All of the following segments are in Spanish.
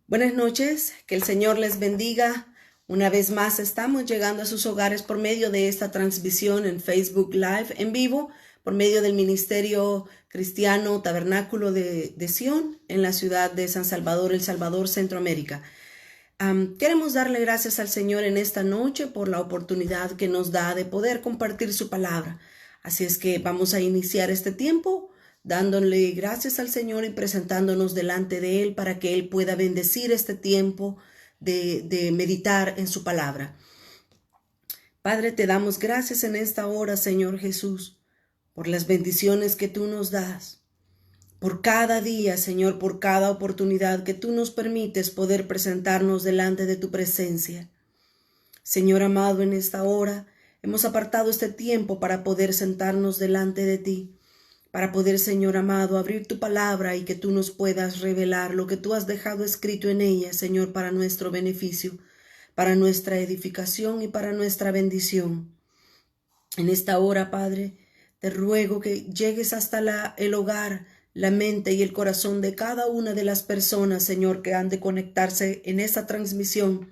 Buenas noches, que el Señor les bendiga. Una vez más estamos llegando a sus hogares por medio de esta transmisión en Facebook Live en vivo, por medio del Ministerio Cristiano Tabernáculo de Sion en la ciudad de San Salvador, El Salvador, Centroamérica. Queremos darle gracias al Señor en esta noche por la oportunidad que nos da de poder compartir su palabra. Así es que vamos a iniciar este tiempo dándole gracias al Señor y presentándonos delante de Él para que Él pueda bendecir este tiempo de meditar en su palabra. Padre, te damos gracias en esta hora, Señor Jesús, por las bendiciones que tú nos das, por cada día, Señor, por cada oportunidad que tú nos permites poder presentarnos delante de tu presencia. Señor amado, en esta hora hemos apartado este tiempo para poder sentarnos delante de ti, para poder, Señor amado, abrir tu palabra y que tú nos puedas revelar lo que tú has dejado escrito en ella, Señor, para nuestro beneficio, para nuestra edificación y para nuestra bendición. En esta hora, Padre, te ruego que llegues hasta el hogar, la mente y el corazón de cada una de las personas, Señor, que han de conectarse en esta transmisión,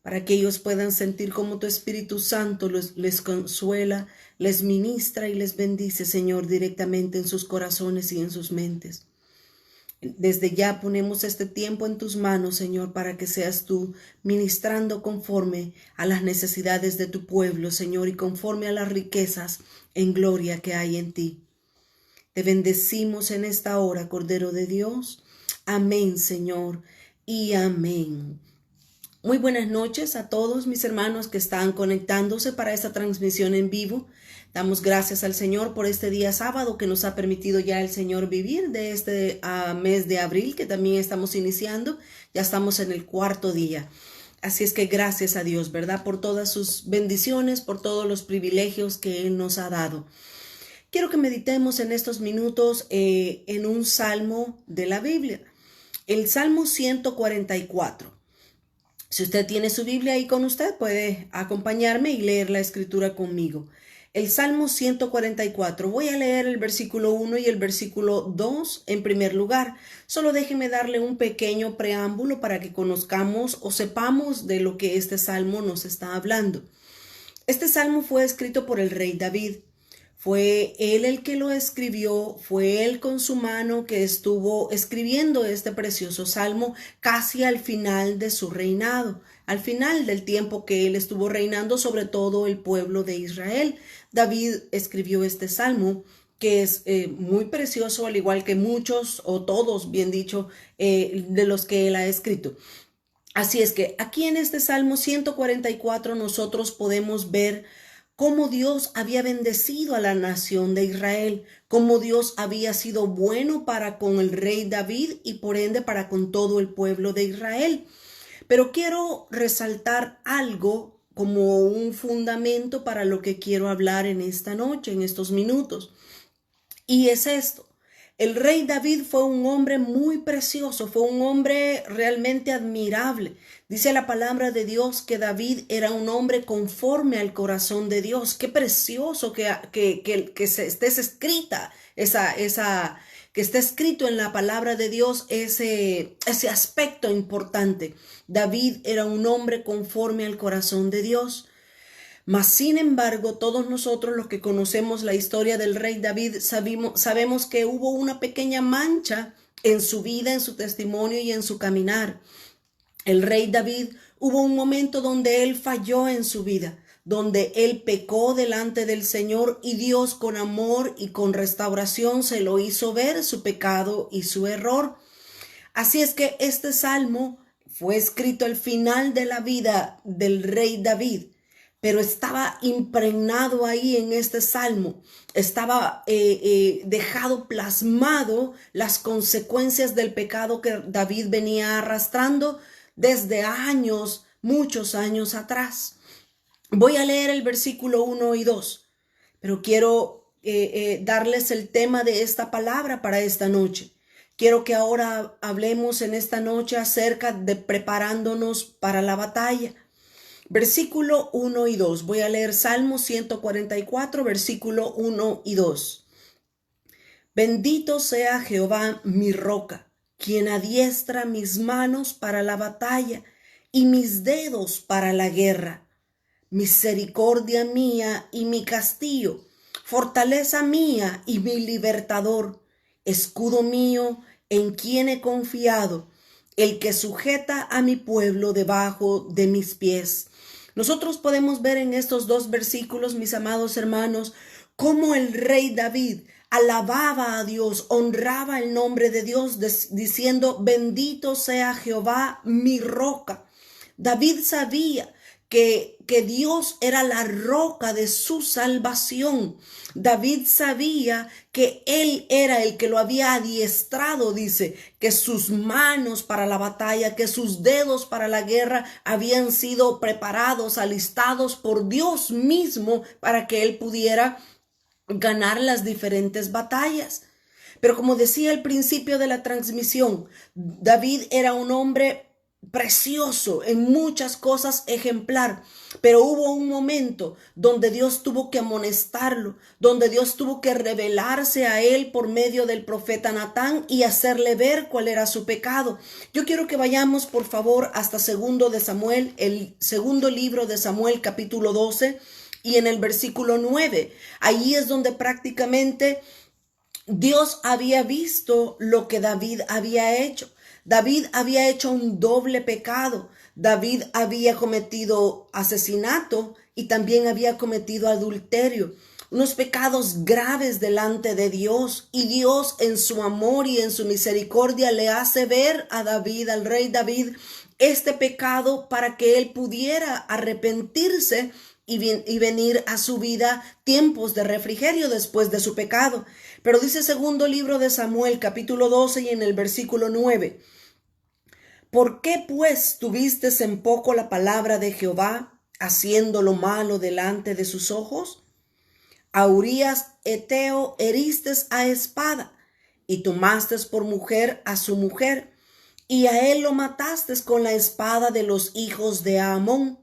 para que ellos puedan sentir cómo tu Espíritu Santo les consuela, les ministra y les bendice, Señor, directamente en sus corazones y en sus mentes. Desde ya ponemos este tiempo en tus manos, Señor, para que seas tú ministrando conforme a las necesidades de tu pueblo, Señor, y conforme a las riquezas en gloria que hay en ti. Te bendecimos en esta hora, Cordero de Dios. Amén, Señor, y amén. Muy buenas noches a todos mis hermanos que están conectándose para esta transmisión en vivo. Damos gracias al Señor por este día sábado que nos ha permitido ya el Señor vivir de este mes de abril que también estamos iniciando. Ya estamos en el cuarto día. Así es que gracias a Dios, ¿verdad? Por todas sus bendiciones, por todos los privilegios que Él nos ha dado. Quiero que meditemos en estos minutos en un salmo de la Biblia. El Salmo 144. Si usted tiene su Biblia ahí con usted, puede acompañarme y leer la escritura conmigo. El Salmo 144. Voy a leer el versículo 1 y el versículo 2 en primer lugar. Solo déjeme darle un pequeño preámbulo para que conozcamos o sepamos de lo que este salmo nos está hablando. Este salmo fue escrito por el rey David. Fue él el que lo escribió, fue él con su mano que estuvo escribiendo este precioso salmo casi al final de su reinado, al final del tiempo que él estuvo reinando sobre todo el pueblo de Israel. David escribió este salmo que es muy precioso, al igual que muchos o todos, bien dicho, de los que él ha escrito. Así es que aquí en este Salmo 144 nosotros podemos ver cómo Dios había bendecido a la nación de Israel, cómo Dios había sido bueno para con el rey David y por ende para con todo el pueblo de Israel. Pero quiero resaltar algo como un fundamento para lo que quiero hablar en esta noche, en estos minutos. Y es esto. El rey David fue un hombre muy precioso, fue un hombre realmente admirable. Dice la palabra de Dios que David era un hombre conforme al corazón de Dios. Qué precioso que esté escrita que esté escrito en la palabra de Dios ese aspecto importante. David era un hombre conforme al corazón de Dios. Mas, sin embargo, todos nosotros los que conocemos la historia del rey David sabemos que hubo una pequeña mancha en su vida, en su testimonio y en su caminar. El rey David hubo un momento donde él falló en su vida, donde él pecó delante del Señor y Dios con amor y con restauración se lo hizo ver su pecado y su error. Así es que este salmo fue escrito al final de la vida del rey David, pero estaba impregnado ahí en este salmo, estaba dejado plasmado las consecuencias del pecado que David venía arrastrando desde años, muchos años atrás. Voy a leer el versículo 1 y 2, pero quiero darles el tema de esta palabra para esta noche. Quiero que ahora hablemos en esta noche acerca de preparándonos para la batalla. Versículo 1 y 2. Voy a leer Salmo 144, versículo 1 y 2. Bendito sea Jehová mi roca, quien adiestra mis manos para la batalla y mis dedos para la guerra. Misericordia mía y mi castillo, fortaleza mía y mi libertador, escudo mío en quien he confiado, el que sujeta a mi pueblo debajo de mis pies. Nosotros podemos ver en estos dos versículos, mis amados hermanos, cómo el rey David alababa a Dios, honraba el nombre de Dios, diciendo: bendito sea Jehová, mi roca. David sabía que Dios era la roca de su salvación. David sabía que Él era el que lo había adiestrado, dice, que sus manos para la batalla, que sus dedos para la guerra habían sido preparados, alistados por Dios mismo para que Él pudiera ganar las diferentes batallas. Pero como decía al principio de la transmisión, David era un hombre precioso, en muchas cosas ejemplar, pero hubo un momento donde Dios tuvo que amonestarlo, donde Dios tuvo que revelarse a él por medio del profeta Natán y hacerle ver cuál era su pecado. Yo quiero que vayamos, por favor, hasta segundo de Samuel, el segundo libro de Samuel, capítulo 12, y en el versículo 9. Allí es donde prácticamente Dios había visto lo que David había hecho. David había hecho un doble pecado. David había cometido asesinato y también había cometido adulterio. Unos pecados graves delante de Dios. Y Dios, en su amor y en su misericordia, le hace ver a David, al rey David, este pecado para que él pudiera arrepentirse y venir a su vida tiempos de refrigerio después de su pecado. Pero dice segundo libro de Samuel, capítulo 12 y en el versículo 9. ¿Por qué pues tuviste en poco la palabra de Jehová, haciendo lo malo delante de sus ojos? A Urías Eteo heriste a espada, y tomaste por mujer a su mujer, y a él lo mataste con la espada de los hijos de Amón,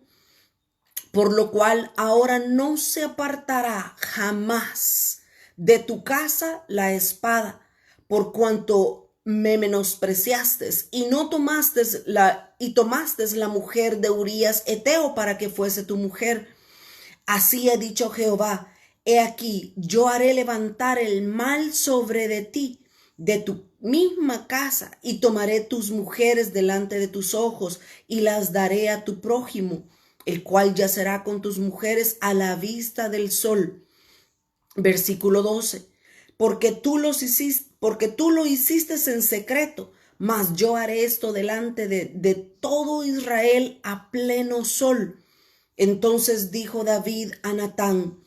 por lo cual ahora no se apartará jamás de tu casa la espada, por cuanto me menospreciaste y tomaste la mujer de Urías Eteo para que fuese tu mujer. Así ha dicho Jehová: he aquí, yo haré levantar el mal sobre de ti, de tu misma casa, y tomaré tus mujeres delante de tus ojos, y las daré a tu prójimo, el cual yacerá con tus mujeres a la vista del sol. Versículo 12. Porque tú lo hiciste en secreto, mas yo haré esto delante de todo Israel a pleno sol. Entonces dijo David a Natán: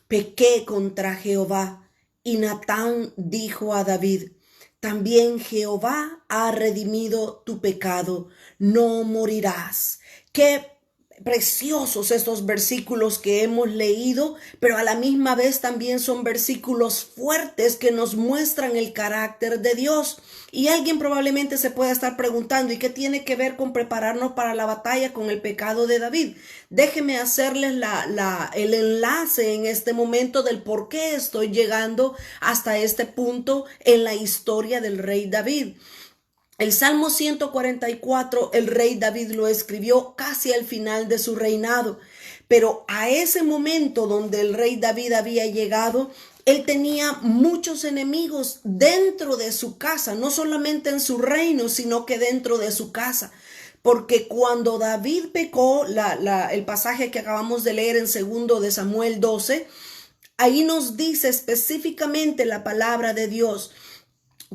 pequé contra Jehová. Y Natán dijo a David: también Jehová ha redimido tu pecado, no morirás. Qué preciosos estos versículos que hemos leído, pero a la misma vez también son versículos fuertes que nos muestran el carácter de Dios. Y alguien probablemente se pueda estar preguntando: ¿y qué tiene que ver con prepararnos para la batalla con el pecado de David? Déjeme hacerles el enlace en este momento del por qué estoy llegando hasta este punto en la historia del rey David. El Salmo 144, el rey David lo escribió casi al final de su reinado, pero a ese momento donde el rey David había llegado, él tenía muchos enemigos dentro de su casa, no solamente en su reino, sino que dentro de su casa. Porque cuando David pecó, el pasaje que acabamos de leer en segundo de Samuel 12, ahí nos dice específicamente la palabra de Dios,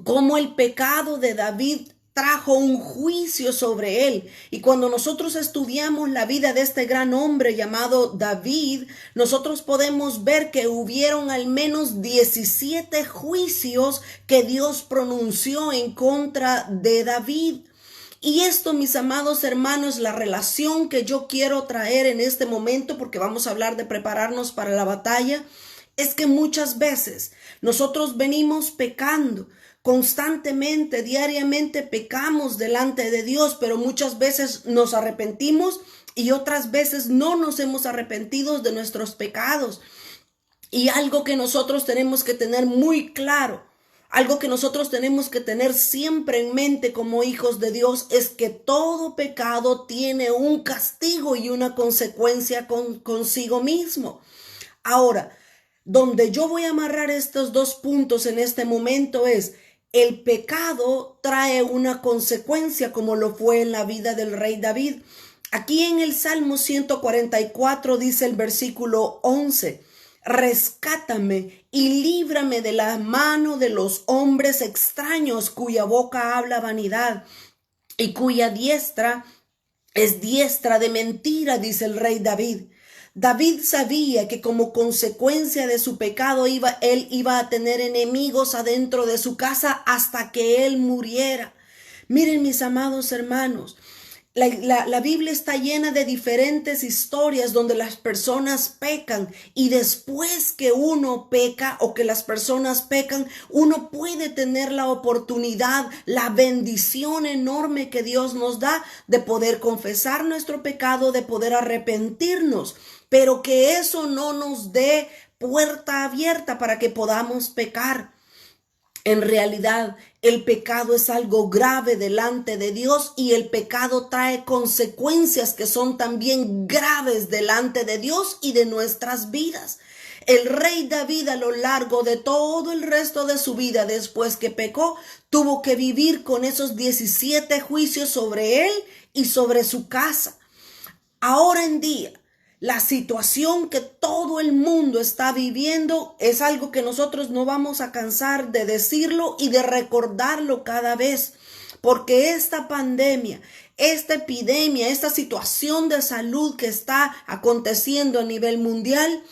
cómo el pecado de David trajo un juicio sobre él. Y cuando nosotros estudiamos la vida de este gran hombre llamado David, nosotros podemos ver que hubieron al menos 17 juicios que Dios pronunció en contra de David. Y esto, mis amados hermanos, la relación que yo quiero traer en este momento, porque vamos a hablar de prepararnos para la batalla, es que muchas veces nosotros venimos pecando. Constantemente, diariamente pecamos delante de Dios, pero muchas veces nos arrepentimos y otras veces no nos hemos arrepentido de nuestros pecados. Y algo que nosotros tenemos que tener muy claro Algo que nosotros tenemos que tener siempre en mente como hijos de Dios es que todo pecado tiene un castigo y una consecuencia consigo mismo. Ahora, donde yo voy a amarrar estos dos puntos en este momento es: el pecado trae una consecuencia, como lo fue en la vida del rey David. Aquí en el Salmo 144 dice el versículo 11: rescátame y líbrame de la mano de los hombres extraños cuya boca habla vanidad y cuya diestra es diestra de mentira, dice el rey David. David sabía que como consecuencia de su pecado él iba a tener enemigos adentro de su casa hasta que él muriera. Miren, mis amados hermanos, la Biblia está llena de diferentes historias donde las personas pecan, y después que uno peca o que las personas pecan, uno puede tener la oportunidad, la bendición enorme que Dios nos da de poder confesar nuestro pecado, de poder arrepentirnos, pero que eso no nos dé puerta abierta para que podamos pecar. En realidad, el pecado es algo grave delante de Dios, y el pecado trae consecuencias que son también graves delante de Dios y de nuestras vidas. El rey David, a lo largo de todo el resto de su vida, después que pecó, tuvo que vivir con esos 17 juicios sobre él y sobre su casa. Ahora en día, la situación que todo el mundo está viviendo es algo que nosotros no vamos a cansar de decirlo y de recordarlo cada vez, porque esta pandemia, esta epidemia, esta situación de salud que está aconteciendo a nivel mundial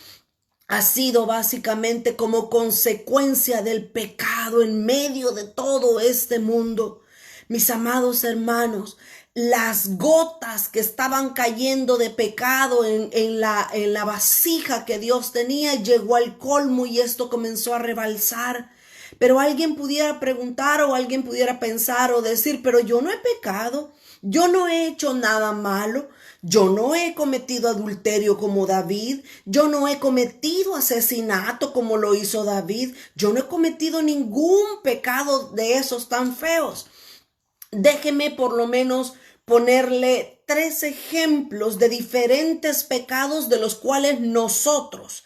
ha sido básicamente como consecuencia del pecado en medio de todo este mundo. Mis amados hermanos, las gotas que estaban cayendo de pecado en la vasija que Dios tenía llegó al colmo, y esto comenzó a rebalsar. Pero alguien pudiera preguntar, o alguien pudiera pensar o decir: pero yo no he pecado, yo no he hecho nada malo, yo no he cometido adulterio como David, yo no he cometido asesinato como lo hizo David, yo no he cometido ningún pecado de esos tan feos. Déjeme por lo menos ponerle 3 ejemplos de diferentes pecados de los cuales nosotros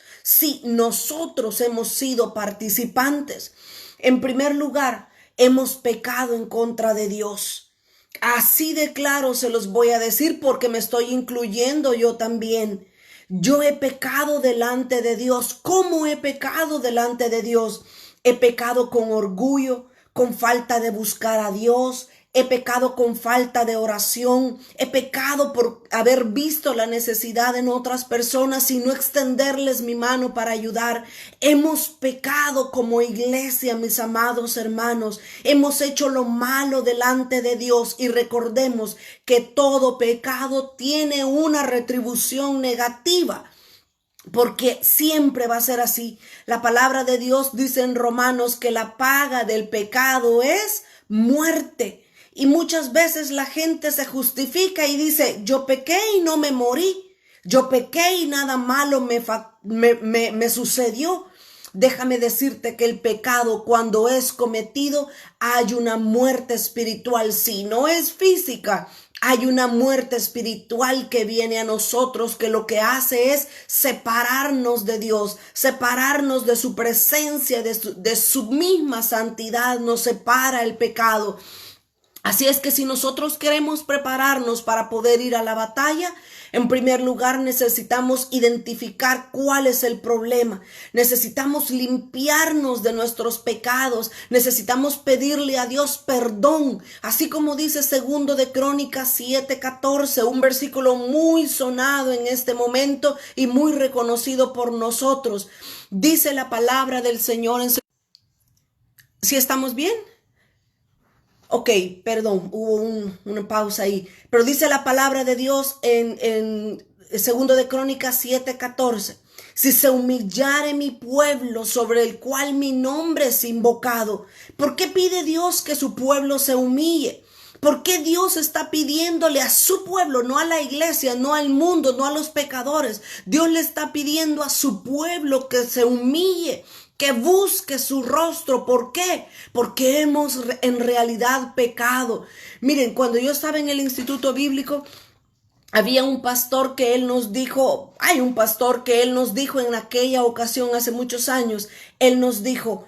hemos sido participantes. En primer lugar, hemos pecado en contra de Dios. Así de claro se los voy a decir, porque me estoy incluyendo yo también. Yo he pecado delante de Dios. ¿Cómo he pecado delante de Dios? He pecado con orgullo, con falta de buscar a Dios. He pecado con falta de oración. He pecado por haber visto la necesidad en otras personas y no extenderles mi mano para ayudar. Hemos pecado como iglesia, mis amados hermanos. Hemos hecho lo malo delante de Dios, y recordemos que todo pecado tiene una retribución negativa, porque siempre va a ser así. La palabra de Dios dice en Romanos que la paga del pecado es muerte. Y muchas veces la gente se justifica y dice: yo pequé y no me morí, yo pequé y nada malo me sucedió. Déjame decirte que el pecado, cuando es cometido, hay una muerte espiritual. Si no es física, hay una muerte espiritual que viene a nosotros, que lo que hace es separarnos de Dios, separarnos de su presencia, de su misma santidad. Nos separa el pecado. Así es que si nosotros queremos prepararnos para poder ir a la batalla, en primer lugar necesitamos identificar cuál es el problema. Necesitamos limpiarnos de nuestros pecados. Necesitamos pedirle a Dios perdón. Así como dice 2 de Crónicas 7:14, un versículo muy sonado en este momento y muy reconocido por nosotros. Dice la palabra del Señor en... ¿Sí estamos bien? Ok, perdón, hubo una pausa ahí. Pero dice la palabra de Dios en 2 de Crónicas 7:14. Si se humillare mi pueblo, sobre el cual mi nombre es invocado. ¿Por qué pide Dios que su pueblo se humille? ¿Por qué Dios está pidiéndole a su pueblo, no a la iglesia, no al mundo, no a los pecadores? Dios le está pidiendo a su pueblo que se humille. que busque su rostro. ¿Por qué? Porque hemos en realidad pecado. Miren, cuando yo estaba en el instituto bíblico, había un pastor que él nos dijo, hay un pastor que él nos dijo en aquella ocasión hace muchos años, él nos dijo,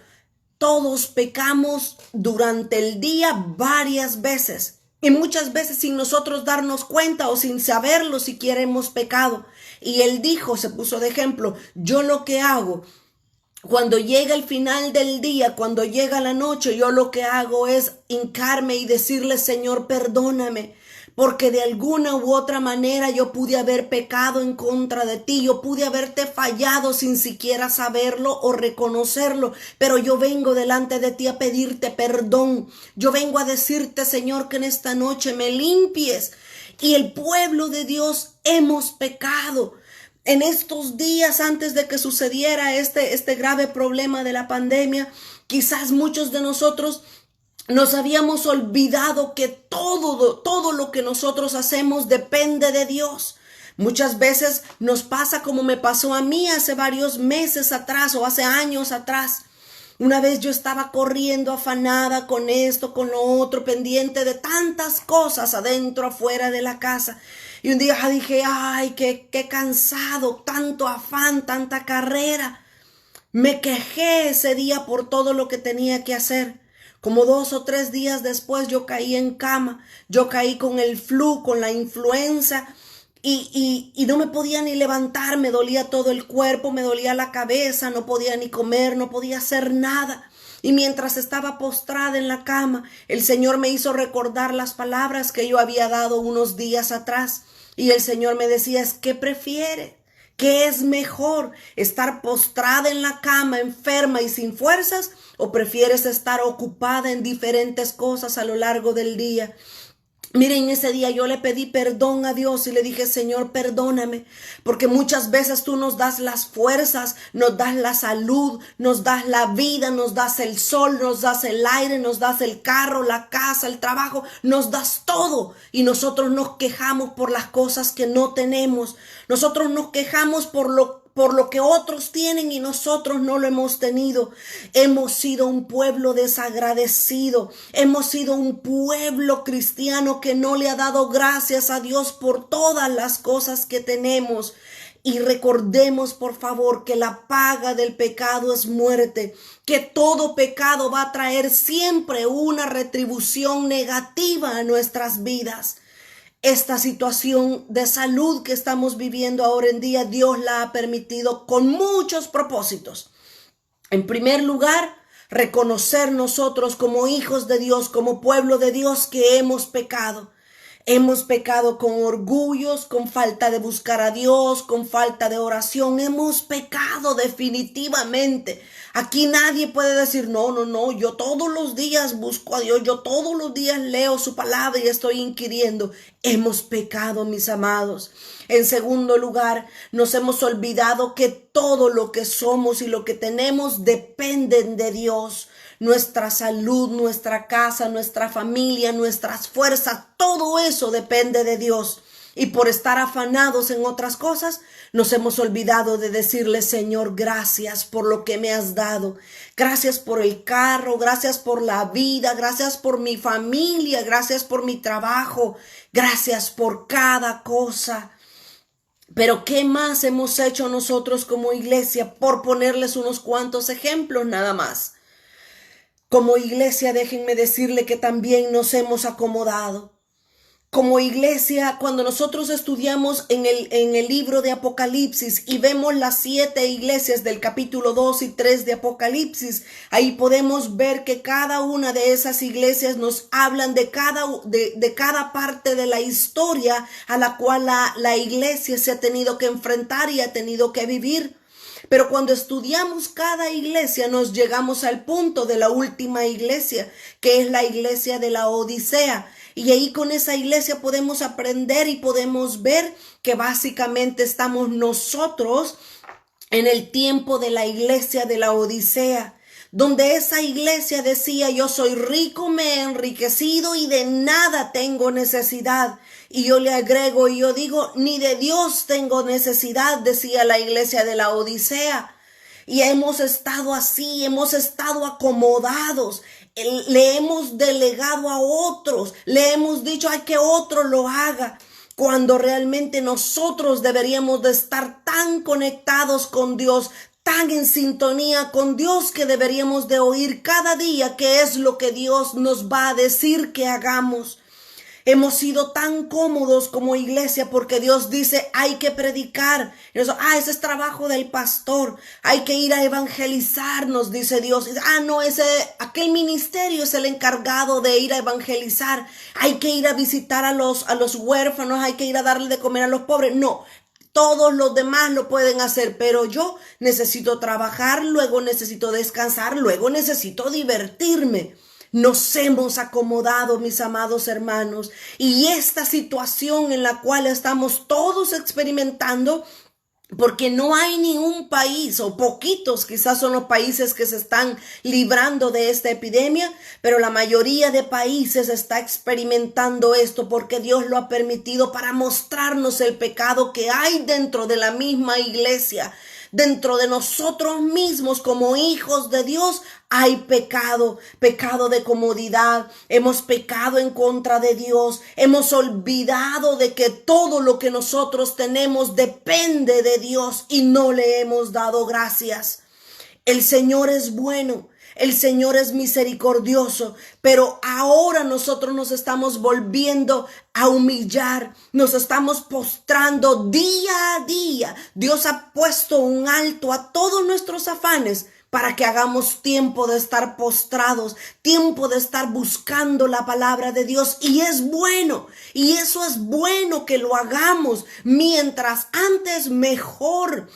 todos pecamos durante el día varias veces. Y muchas veces sin nosotros darnos cuenta o sin saberlo siquiera hemos pecado. Y él dijo, se puso de ejemplo, yo lo que hago, cuando llega el final del día, cuando llega la noche, yo lo que hago es hincarme y decirle, Señor, perdóname. Porque de alguna u otra manera yo pude haber pecado en contra de ti, yo pude haberte fallado sin siquiera saberlo o reconocerlo, pero yo vengo delante de ti a pedirte perdón. Yo vengo a decirte, Señor, que en esta noche me limpies. Y el pueblo de Dios hemos pecado. En estos días antes de que sucediera este grave problema de la pandemia, quizás muchos de nosotros nos habíamos olvidado que todo lo que nosotros hacemos depende de Dios. Muchas veces nos pasa como me pasó a mí hace varios meses atrás o hace años atrás. Una vez yo estaba corriendo afanada con esto, con lo otro, pendiente de tantas cosas adentro, afuera de la casa. Y un día dije, ay, qué cansado, tanto afán, tanta carrera. Me quejé ese día por todo lo que tenía que hacer. Como 2 o 3 días después yo caí en cama, yo caí con el flu, con la influenza y no me podía ni levantar, me dolía todo el cuerpo, me dolía la cabeza, no podía ni comer, no podía hacer nada. Y mientras estaba postrada en la cama, el Señor me hizo recordar las palabras que yo había dado unos días atrás. Y el Señor me decía, ¿qué prefiere? ¿Qué es mejor? ¿Estar postrada en la cama, enferma y sin fuerzas? ¿O prefieres estar ocupada en diferentes cosas a lo largo del día? Miren, ese día yo le pedí perdón a Dios y le dije, Señor, perdóname, porque muchas veces tú nos das las fuerzas, nos das la salud, nos das la vida, nos das el sol, nos das el aire, nos das el carro, la casa, el trabajo, nos das todo. Y nosotros nos quejamos por las cosas que no tenemos. Nosotros nos quejamos por lo que otros tienen y nosotros no lo hemos tenido. Hemos sido un pueblo desagradecido. Hemos sido un pueblo cristiano que no le ha dado gracias a Dios por todas las cosas que tenemos. Y recordemos, por favor, que la paga del pecado es muerte, que todo pecado va a traer siempre una retribución negativa a nuestras vidas. Esta situación de salud que estamos viviendo ahora en día, Dios la ha permitido con muchos propósitos. En primer lugar, reconocer nosotros como hijos de Dios, como pueblo de Dios, que hemos pecado. Hemos pecado con orgullos, con falta de buscar a Dios, con falta de oración. Hemos pecado definitivamente. Aquí nadie puede decir, no, yo todos los días busco a Dios, yo todos los días leo su palabra y estoy inquiriendo. Hemos pecado, mis amados. En segundo lugar, nos hemos olvidado que todo lo que somos y lo que tenemos dependen de Dios. Nuestra salud, nuestra casa, nuestra familia, nuestras fuerzas, todo eso depende de Dios. Y por estar afanados en otras cosas, nos hemos olvidado de decirle, Señor, gracias por lo que me has dado. Gracias por el carro, gracias por la vida, gracias por mi familia, gracias por mi trabajo, gracias por cada cosa. Pero ¿qué más hemos hecho nosotros como iglesia? Por ponerles unos cuantos ejemplos nada más. Como iglesia, déjenme decirle que también nos hemos acomodado. Como iglesia, cuando nosotros estudiamos en el libro de Apocalipsis y vemos las 7 iglesias del capítulo 2 y 3 de Apocalipsis, ahí podemos ver que cada una de esas iglesias nos hablan de cada parte de la historia a la cual la iglesia se ha tenido que enfrentar y ha tenido que vivir. Pero cuando estudiamos cada iglesia nos llegamos al punto de la última iglesia, que es la iglesia de la Odisea. Y ahí con esa iglesia podemos aprender y podemos ver que básicamente estamos nosotros en el tiempo de la iglesia de la Odisea, donde esa iglesia decía, yo soy rico, me he enriquecido y de nada tengo necesidad. Y yo le agrego y yo digo, ni de Dios tengo necesidad, decía la iglesia de la Odisea. y hemos estado así, hemos estado acomodados. Le hemos delegado a otros, le hemos dicho ay que otro lo haga, cuando realmente nosotros deberíamos de estar tan conectados con Dios, tan en sintonía con Dios, que deberíamos de oír cada día qué es lo que Dios nos va a decir que hagamos. Hemos sido tan cómodos como iglesia porque Dios dice hay que predicar. Ese es trabajo del pastor. Hay que ir a evangelizar, nos dice Dios. No, aquel ministerio es el encargado de ir a evangelizar. Hay que ir a visitar a los huérfanos, hay que ir a darle de comer a los pobres. No. Todos los demás lo pueden hacer, pero yo necesito trabajar, luego necesito descansar, luego necesito divertirme. Nos hemos acomodado, mis amados hermanos, y esta situación en la cual estamos todos experimentando, porque no hay ni un país, o poquitos quizás son los países que se están librando de esta epidemia, pero la mayoría de países está experimentando esto porque Dios lo ha permitido para mostrarnos el pecado que hay dentro de la misma iglesia. Dentro de nosotros mismos como hijos de Dios hay pecado de comodidad. Hemos pecado en contra de Dios. Hemos olvidado de que todo lo que nosotros tenemos depende de Dios y no le hemos dado gracias. El Señor es bueno. El Señor es misericordioso, pero ahora nosotros nos estamos volviendo a humillar, nos estamos postrando día a día. Dios ha puesto un alto a todos nuestros afanes para que hagamos tiempo de estar postrados, tiempo de estar buscando la palabra de Dios. Y es bueno, y eso es bueno que lo hagamos. Mientras antes, mejor.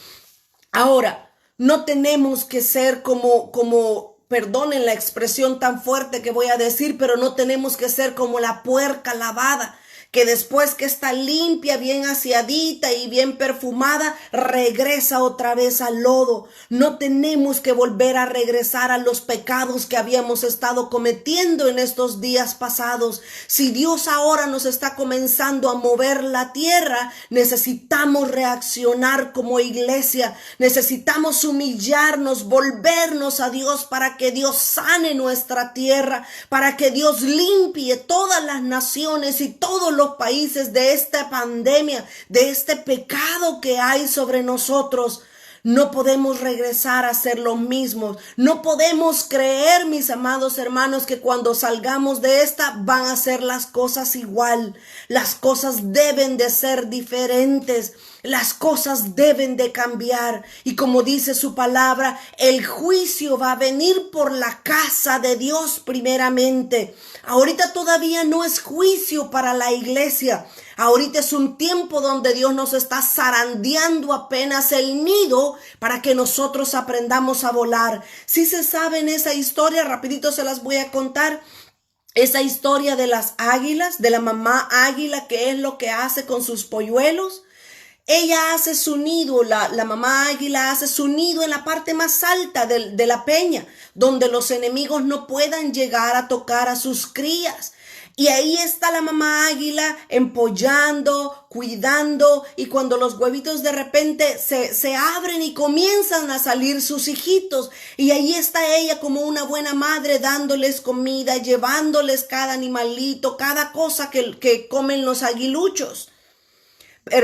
Ahora, no tenemos que ser como perdonen la expresión tan fuerte que voy a decir, pero no tenemos que ser como la puerca lavada, que después que está limpia, bien aseadita y bien perfumada, regresa otra vez al lodo. No tenemos que volver a regresar a los pecados que habíamos estado cometiendo en estos días pasados. Si Dios ahora nos está comenzando a mover la tierra, necesitamos reaccionar como iglesia. Necesitamos humillarnos, volvernos a Dios para que Dios sane nuestra tierra, para que Dios limpie todas las naciones y todos los países de esta pandemia, de este pecado que hay sobre nosotros. No podemos regresar a ser los mismos. No podemos creer, mis amados hermanos, que cuando salgamos de esta van a ser las cosas igual. Las cosas deben de ser diferentes. Las cosas deben de cambiar. Y como dice su palabra, el juicio va a venir por la casa de Dios primeramente. Ahorita todavía no es juicio para la iglesia. Ahorita es un tiempo donde Dios nos está zarandeando apenas el nido para que nosotros aprendamos a volar. Si se saben esa historia, rapidito se las voy a contar. Esa historia de las águilas, de la mamá águila, que es lo que hace con sus polluelos. Ella hace su nido, la mamá águila hace su nido en la parte más alta de la peña, donde los enemigos no puedan llegar a tocar a sus crías. Y ahí está la mamá águila empollando, cuidando, y cuando los huevitos de repente se abren y comienzan a salir sus hijitos, y ahí está ella como una buena madre dándoles comida, llevándoles cada animalito, cada cosa que comen los aguiluchos.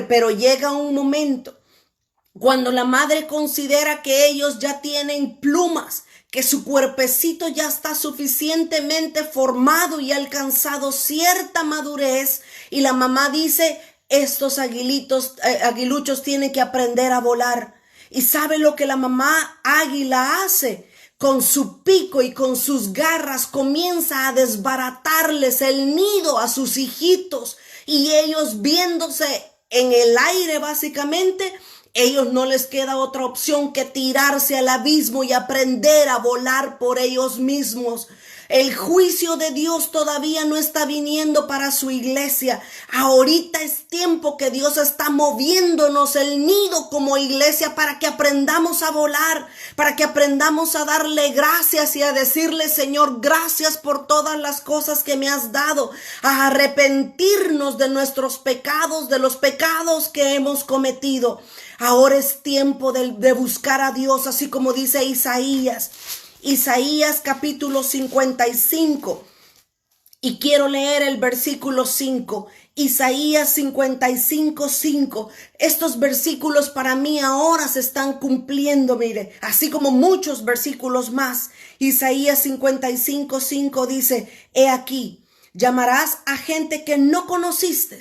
Pero llega un momento cuando la madre considera que ellos ya tienen plumas, que su cuerpecito ya está suficientemente formado y ha alcanzado cierta madurez, y la mamá dice, estos aguiluchos tienen que aprender a volar. ¿Y sabe lo que la mamá águila hace? Con su pico y con sus garras comienza a desbaratarles el nido a sus hijitos, y ellos viéndose en el aire básicamente, ellos no les queda otra opción que tirarse al abismo y aprender a volar por ellos mismos. El juicio de Dios todavía no está viniendo para su iglesia. Ahorita es tiempo que Dios está moviéndonos el nido como iglesia para que aprendamos a volar, para que aprendamos a darle gracias y a decirle, Señor, gracias por todas las cosas que me has dado, a arrepentirnos de nuestros pecados, de los pecados que hemos cometido. Ahora es tiempo de buscar a Dios, así como dice Isaías capítulo 55. Y quiero leer el versículo 5. Isaías 55:5. Estos versículos para mí ahora se están cumpliendo, mire, así como muchos versículos más. Isaías 55:5 dice, he aquí, llamarás a gente que no conociste.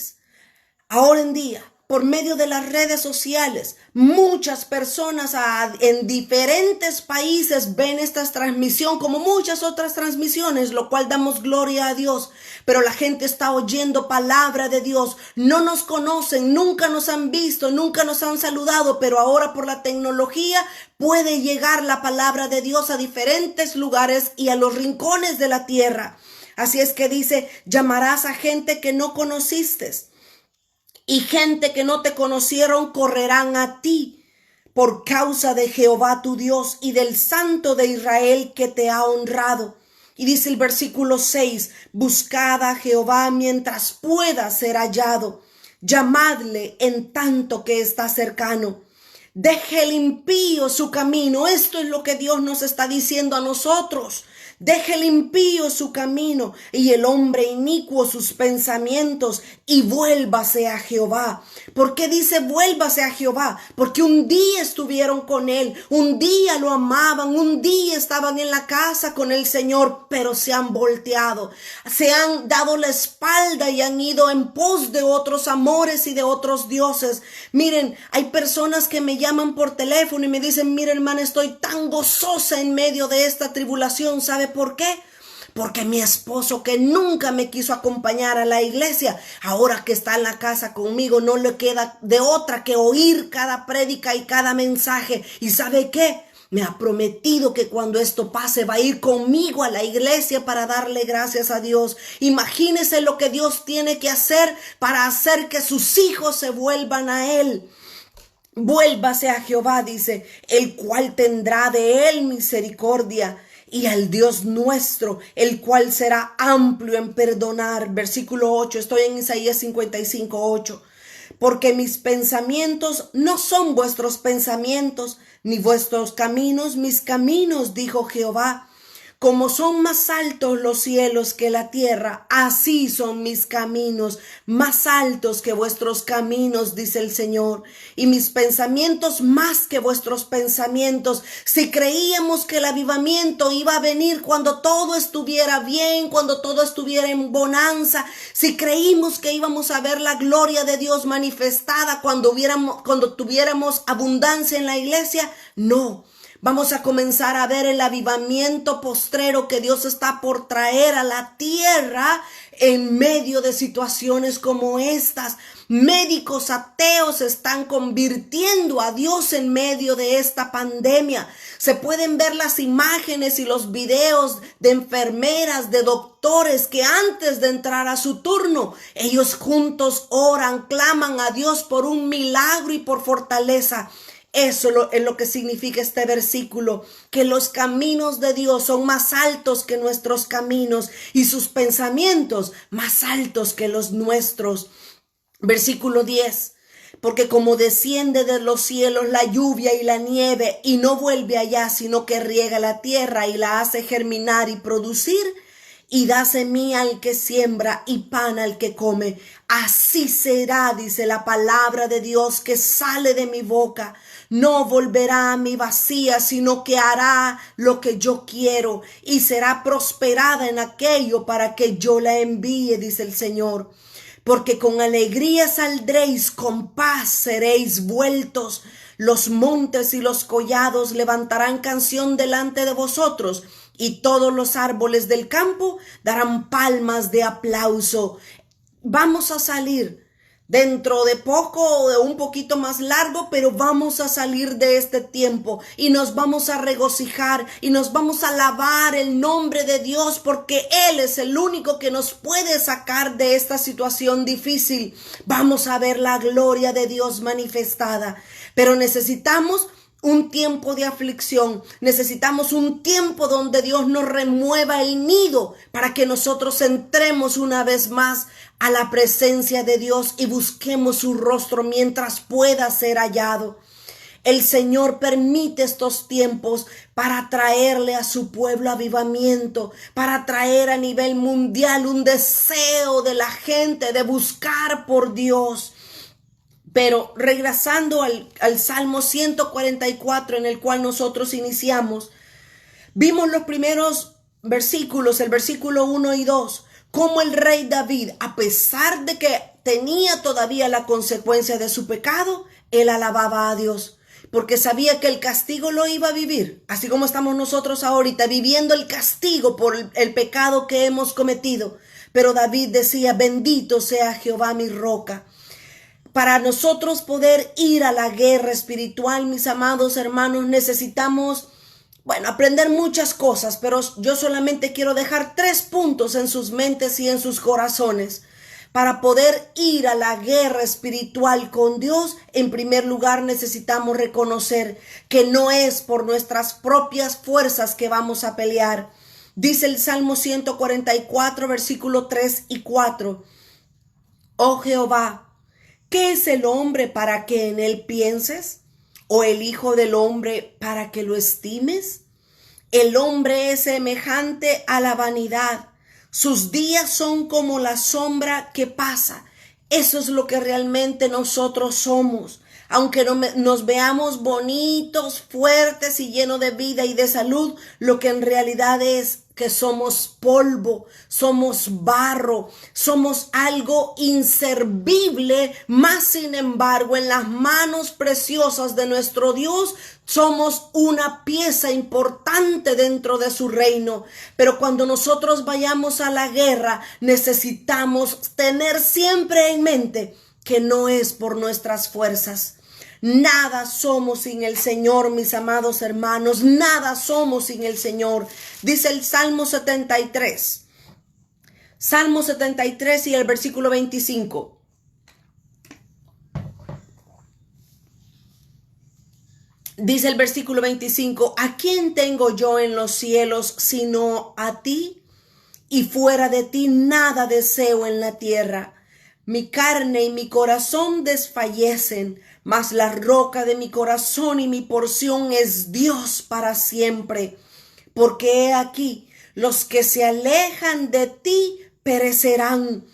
Ahora en día, por medio de las redes sociales, muchas personas en diferentes países ven esta transmisión como muchas otras transmisiones, lo cual damos gloria a Dios. Pero la gente está oyendo palabra de Dios. No nos conocen, nunca nos han visto, nunca nos han saludado, pero ahora por la tecnología puede llegar la palabra de Dios a diferentes lugares y a los rincones de la tierra. Así es que dice, llamarás a gente que no conociste. Y gente que no te conocieron correrán a ti por causa de Jehová tu Dios y del Santo de Israel que te ha honrado. Y dice el versículo 6, buscad a Jehová mientras pueda ser hallado. Llamadle en tanto que está cercano. Deje el impío su camino. Esto es lo que Dios nos está diciendo a nosotros. Deje el impío su camino y el hombre inicuo sus pensamientos y vuélvase a Jehová. ¿Por qué dice vuélvase a Jehová? Porque un día estuvieron con él, un día lo amaban, un día estaban en la casa con el Señor, pero se han volteado, se han dado la espalda y han ido en pos de otros amores y de otros dioses. Miren, hay personas que me llaman por teléfono y me dicen, mira hermana, estoy tan gozosa en medio de esta tribulación. ¿Sabe por qué? Porque mi esposo, que nunca me quiso acompañar a la iglesia, ahora que está en la casa conmigo, no le queda de otra que oír cada prédica y cada mensaje. ¿Y sabe qué? Me ha prometido que cuando esto pase va a ir conmigo a la iglesia para darle gracias a Dios. Imagínese lo que Dios tiene que hacer para hacer que sus hijos se vuelvan a Él. Vuélvase a Jehová, dice, el cual tendrá de Él misericordia, y al Dios nuestro, el cual será amplio en perdonar. Versículo 8, estoy en Isaías 55:8. Porque mis pensamientos no son vuestros pensamientos, ni vuestros caminos mis caminos, dijo Jehová. Como son más altos los cielos que la tierra, así son mis caminos, más altos que vuestros caminos, dice el Señor. Y mis pensamientos más que vuestros pensamientos. Si creíamos que el avivamiento iba a venir cuando todo estuviera bien, cuando todo estuviera en bonanza, si creímos que íbamos a ver la gloria de Dios manifestada cuando tuviéramos abundancia en la iglesia, no. Vamos a comenzar a ver el avivamiento postrero que Dios está por traer a la tierra en medio de situaciones como estas. Médicos ateos se están convirtiendo a Dios en medio de esta pandemia. Se pueden ver las imágenes y los videos de enfermeras, de doctores que antes de entrar a su turno, ellos juntos oran, claman a Dios por un milagro y por fortaleza. Eso es lo que significa este versículo, que los caminos de Dios son más altos que nuestros caminos y sus pensamientos más altos que los nuestros. Versículo 10. Porque como desciende de los cielos la lluvia y la nieve y no vuelve allá, sino que riega la tierra y la hace germinar y producir, y da semilla al que siembra y pan al que come. Así será, dice la palabra de Dios que sale de mi boca. No volverá a mí vacía, sino que hará lo que yo quiero y será prosperada en aquello para que yo la envíe, dice el Señor. Porque con alegría saldréis, con paz seréis vueltos. Los montes y los collados levantarán canción delante de vosotros, y todos los árboles del campo darán palmas de aplauso. Vamos a salir dentro de poco o de un poquito más largo, pero vamos a salir de este tiempo y nos vamos a regocijar y nos vamos a alabar el nombre de Dios, porque Él es el único que nos puede sacar de esta situación difícil. Vamos a ver la gloria de Dios manifestada, pero necesitamos un tiempo de aflicción, necesitamos un tiempo donde Dios nos remueva el nido para que nosotros entremos una vez más a la presencia de Dios y busquemos su rostro mientras pueda ser hallado. El Señor permite estos tiempos para traerle a su pueblo avivamiento, para traer a nivel mundial un deseo de la gente de buscar por Dios. Pero regresando al Salmo 144 en el cual nosotros iniciamos, vimos los primeros versículos, el versículo 1 y 2, cómo el rey David, a pesar de que tenía todavía la consecuencia de su pecado, él alababa a Dios, porque sabía que el castigo lo iba a vivir, así como estamos nosotros ahorita viviendo el castigo por el pecado que hemos cometido. Pero David decía: bendito sea Jehová mi roca. Para nosotros poder ir a la guerra espiritual, mis amados hermanos, necesitamos, aprender muchas cosas, pero yo solamente quiero dejar 3 puntos en sus mentes y en sus corazones. Para poder ir a la guerra espiritual con Dios, en primer lugar necesitamos reconocer que no es por nuestras propias fuerzas que vamos a pelear. Dice el Salmo 144, versículo 3 y 4. Oh Jehová, ¿qué es el hombre para que en él pienses? ¿O el hijo del hombre para que lo estimes? El hombre es semejante a la vanidad. Sus días son como la sombra que pasa. Eso es lo que realmente nosotros somos. Aunque nos veamos bonitos, fuertes y llenos de vida y de salud, lo que en realidad es que somos polvo, somos barro, somos algo inservible, mas sin embargo en las manos preciosas de nuestro Dios somos una pieza importante dentro de su reino. Pero cuando nosotros vayamos a la guerra, necesitamos tener siempre en mente que no es por nuestras fuerzas. Nada somos sin el Señor, mis amados hermanos, nada somos sin el Señor. Dice el Salmo 73. Salmo 73 y el versículo 25. Dice el versículo 25, ¿a quién tengo yo en los cielos sino a ti? Y fuera de ti nada deseo en la tierra. Mi carne y mi corazón desfallecen, mas la roca de mi corazón y mi porción es Dios para siempre. Porque he aquí, los que se alejan de ti perecerán.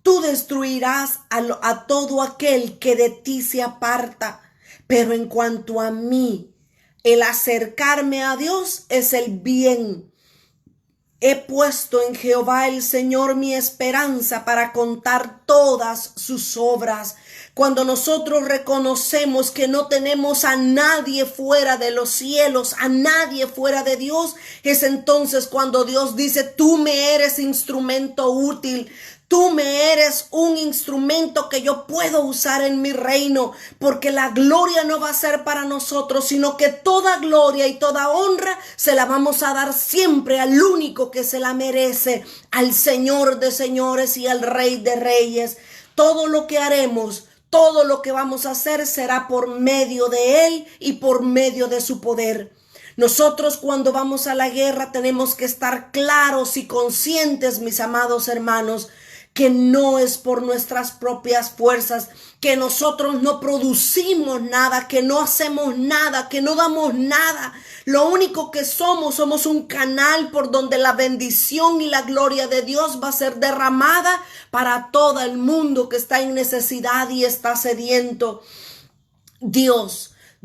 Tú destruirás a todo aquel que de ti se aparta. Pero en cuanto a mí, el acercarme a Dios es el bien. He puesto en Jehová el Señor mi esperanza para contar todas sus obras. Cuando nosotros reconocemos que no tenemos a nadie fuera de los cielos, a nadie fuera de Dios, es entonces cuando Dios dice: tú me eres instrumento útil. Tú me eres un instrumento que yo puedo usar en mi reino, porque la gloria no va a ser para nosotros, sino que toda gloria y toda honra se la vamos a dar siempre al único que se la merece, al Señor de señores y al Rey de reyes. Todo lo que haremos, todo lo que vamos a hacer será por medio de Él y por medio de su poder. Nosotros cuando vamos a la guerra tenemos que estar claros y conscientes, mis amados hermanos, que no es por nuestras propias fuerzas, que nosotros no producimos nada, que no hacemos nada, que no damos nada. Lo único que somos un canal por donde la bendición y la gloria de Dios va a ser derramada para todo el mundo que está en necesidad y está sediento.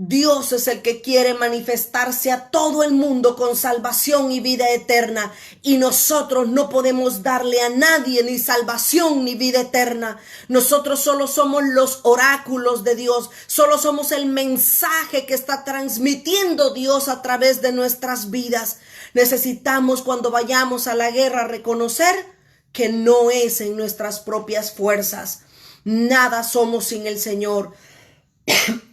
Dios es el que quiere manifestarse a todo el mundo con salvación y vida eterna. Y nosotros no podemos darle a nadie ni salvación ni vida eterna. Nosotros solo somos los oráculos de Dios. Solo somos el mensaje que está transmitiendo Dios a través de nuestras vidas. Necesitamos, cuando vayamos a la guerra, reconocer que no es en nuestras propias fuerzas. Nada somos sin el Señor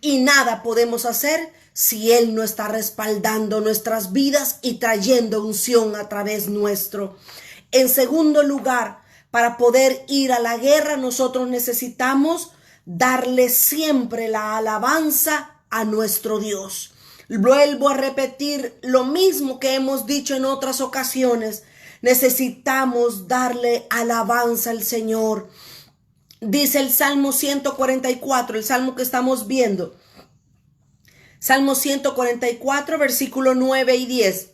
y nada podemos hacer si Él no está respaldando nuestras vidas y trayendo unción a través nuestro. En segundo lugar, para poder ir a la guerra, nosotros necesitamos darle siempre la alabanza a nuestro Dios. Vuelvo a repetir lo mismo que hemos dicho en otras ocasiones. Necesitamos darle alabanza al Señor. Dice el Salmo 144, el Salmo que estamos viendo. Salmo 144, versículo 9 y 10.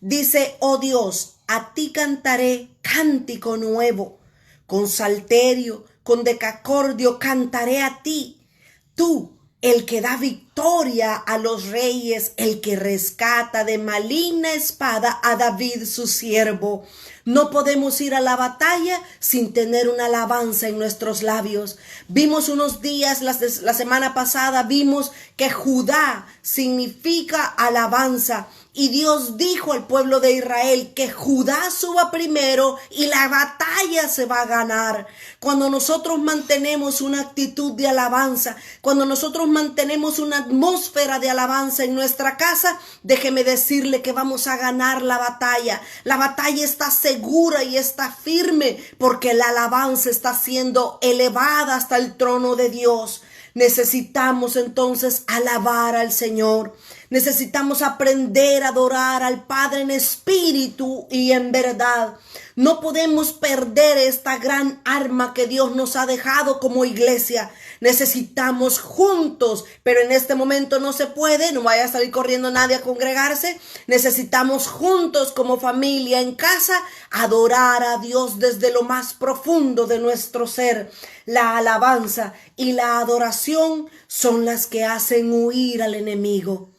Dice, oh Dios, a ti cantaré cántico nuevo, con salterio, con decacordio cantaré a ti. Tú, el que da victoria a los reyes, el que rescata de maligna espada a David su siervo. No podemos ir a la batalla sin tener una alabanza en nuestros labios. Vimos unos días, la semana pasada, vimos que Judá significa alabanza. Y Dios dijo al pueblo de Israel que Judá suba primero y la batalla se va a ganar. Cuando nosotros mantenemos una actitud de alabanza, cuando nosotros mantenemos una atmósfera de alabanza en nuestra casa, déjeme decirle que vamos a ganar la batalla. La batalla está segura y está firme porque la alabanza está siendo elevada hasta el trono de Dios. Necesitamos entonces alabar al Señor. Necesitamos aprender a adorar al Padre en espíritu y en verdad. No podemos perder esta gran arma que Dios nos ha dejado como iglesia. Necesitamos juntos, pero en este momento no se puede, no vaya a salir corriendo nadie a congregarse. Necesitamos juntos como familia en casa adorar a Dios desde lo más profundo de nuestro ser. La alabanza y la adoración son las que hacen huir al enemigo.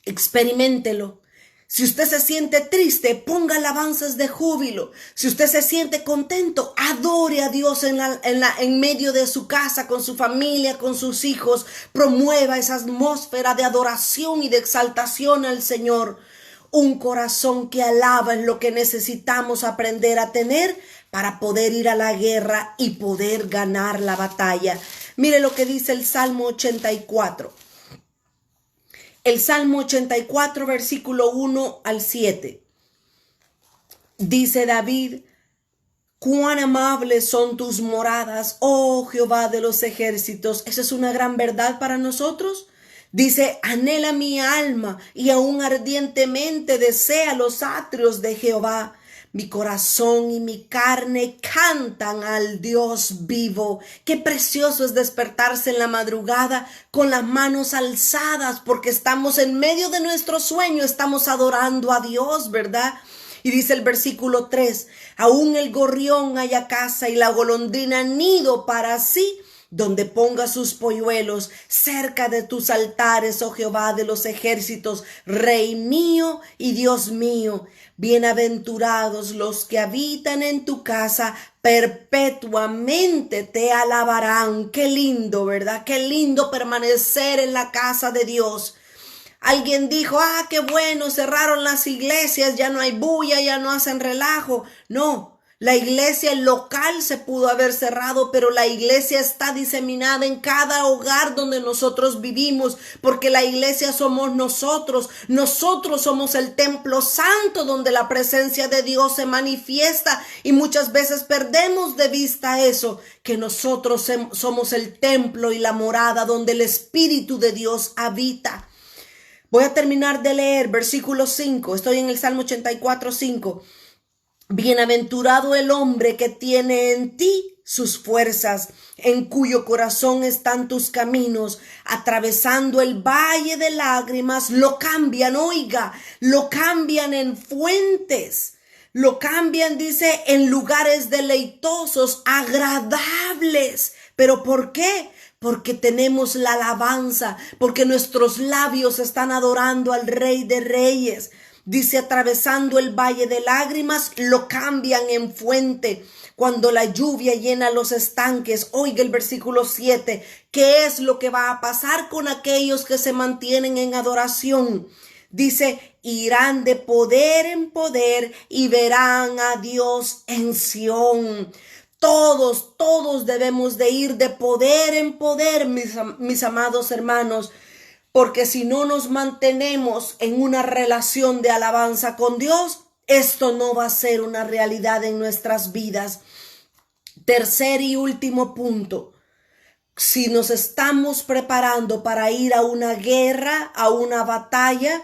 Experiméntelo. Si usted se siente triste, ponga alabanzas de júbilo. Si usted se siente contento, adore a Dios en medio de su casa, con su familia, con sus hijos. Promueva esa atmósfera de adoración y de exaltación al Señor. Un corazón que alaba es lo que necesitamos aprender a tener para poder ir a la guerra y poder ganar la batalla. Mire lo que dice el Salmo 84. El Salmo 84, versículo 1 al 7. Dice David, cuán amables son tus moradas, oh Jehová de los ejércitos. Esa es una gran verdad para nosotros. Dice, anhela mi alma y aún ardientemente desea los atrios de Jehová. Mi corazón y mi carne cantan al Dios vivo. Qué precioso es despertarse en la madrugada con las manos alzadas porque estamos en medio de nuestro sueño, estamos adorando a Dios, ¿verdad? Y dice el versículo 3, aún el gorrión haya casa y la golondrina nido para sí, donde ponga sus polluelos cerca de tus altares, oh Jehová de los ejércitos, Rey mío y Dios mío. Bienaventurados los que habitan en tu casa, perpetuamente te alabarán. Qué lindo, ¿verdad? Qué lindo permanecer en la casa de Dios. Alguien dijo, qué bueno, cerraron las iglesias, ya no hay bulla, ya no hacen relajo. No. La iglesia local se pudo haber cerrado, pero la iglesia está diseminada en cada hogar donde nosotros vivimos, porque la iglesia somos nosotros. Nosotros somos el templo santo donde la presencia de Dios se manifiesta y muchas veces perdemos de vista eso, que nosotros somos el templo y la morada donde el Espíritu de Dios habita. Voy a terminar de leer versículo 5. Estoy en el Salmo 84, 5. Bienaventurado el hombre que tiene en ti sus fuerzas, en cuyo corazón están tus caminos, atravesando el valle de lágrimas, lo cambian, oiga, lo cambian en fuentes, lo cambian, dice, en lugares deleitosos, agradables. ¿Pero por qué? Porque tenemos la alabanza, porque nuestros labios están adorando al Rey de Reyes. Dice, atravesando el valle de lágrimas, lo cambian en fuente. Cuando la lluvia llena los estanques, oiga el versículo 7, ¿qué es lo que va a pasar con aquellos que se mantienen en adoración? Dice, irán de poder en poder y verán a Dios en Sión. Todos debemos de ir de poder en poder, mis amados hermanos, porque si no nos mantenemos en una relación de alabanza con Dios, esto no va a ser una realidad en nuestras vidas. Tercer y último punto. Si nos estamos preparando para ir a una guerra, a una batalla,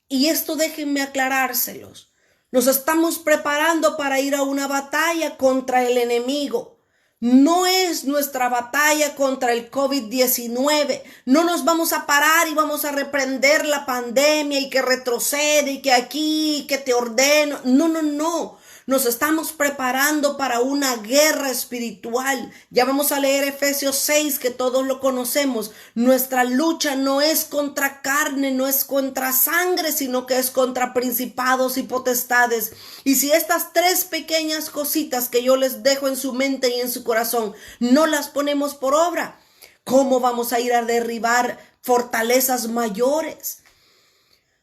y esto déjenme aclarárselos, nos estamos preparando para ir a una batalla contra el enemigo. No es nuestra batalla contra el COVID-19. No nos vamos a parar y vamos a reprender la pandemia y que retrocede y que aquí, que te ordeno. No. Nos estamos preparando para una guerra espiritual. Ya vamos a leer Efesios 6, que todos lo conocemos. Nuestra lucha no es contra carne, no es contra sangre, sino que es contra principados y potestades. Y si estas tres pequeñas cositas que yo les dejo en su mente y en su corazón, no las ponemos por obra, ¿cómo vamos a ir a derribar fortalezas mayores?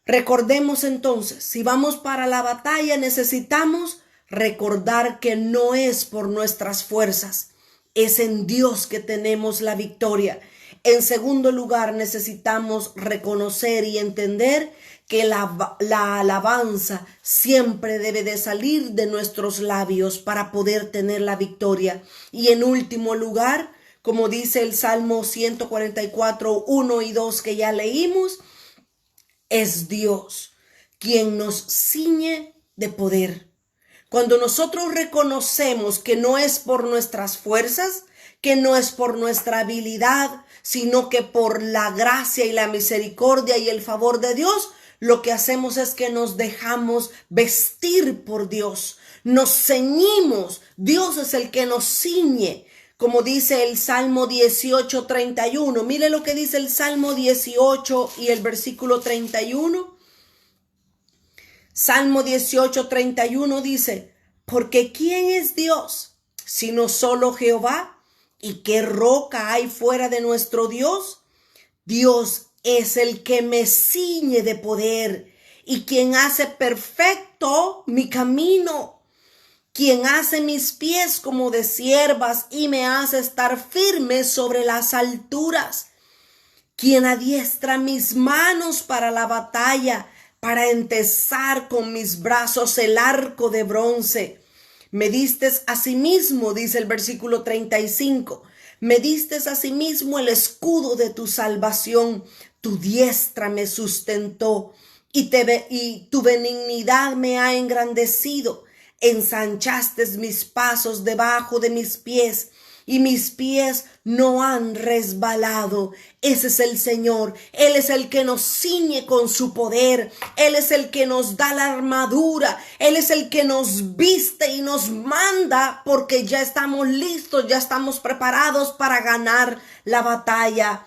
Recordemos entonces, si vamos para la batalla, necesitamos recordar que no es por nuestras fuerzas, es en Dios que tenemos la victoria. En segundo lugar, necesitamos reconocer y entender que la alabanza siempre debe de salir de nuestros labios para poder tener la victoria. Y en último lugar, como dice el Salmo 144, 1 y 2 que ya leímos, es Dios quien nos ciñe de poder. Cuando nosotros reconocemos que no es por nuestras fuerzas, que no es por nuestra habilidad, sino que por la gracia y la misericordia y el favor de Dios, lo que hacemos es que nos dejamos vestir por Dios, nos ceñimos. Dios es el que nos ciñe, como dice el Salmo 18:31. Mire lo que dice el Salmo 18 y el versículo 31. Salmo 18:31 dice: porque ¿quién es Dios sino solo Jehová? ¿Y qué roca hay fuera de nuestro Dios? Dios es el que me ciñe de poder y quien hace perfecto mi camino, quien hace mis pies como de ciervas y me hace estar firme sobre las alturas, quien adiestra mis manos para la batalla, para entesar con mis brazos el arco de bronce. Me diste asimismo, dice el versículo 35, me diste asimismo el escudo de tu salvación, tu diestra me sustentó y tu benignidad me ha engrandecido. Ensanchaste mis pasos debajo de mis pies y mis pies no han resbalado. Ese es el Señor. Él es el que nos ciñe con su poder. Él es el que nos da la armadura. Él es el que nos viste y nos manda, porque ya estamos listos, ya estamos preparados para ganar la batalla.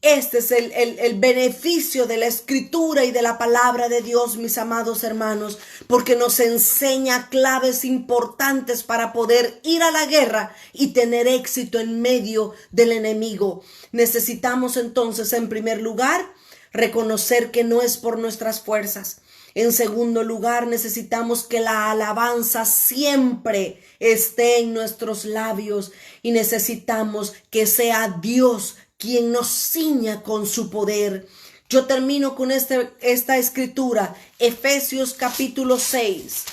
Este es el beneficio de la escritura y de la palabra de Dios, mis amados hermanos, porque nos enseña claves importantes para poder ir a la guerra y tener éxito en medio del enemigo. Necesitamos entonces, en primer lugar, reconocer que no es por nuestras fuerzas. En segundo lugar, necesitamos que la alabanza siempre esté en nuestros labios y necesitamos que sea Dios quien nos ciña con su poder. Yo termino con esta escritura, Efesios capítulo 6.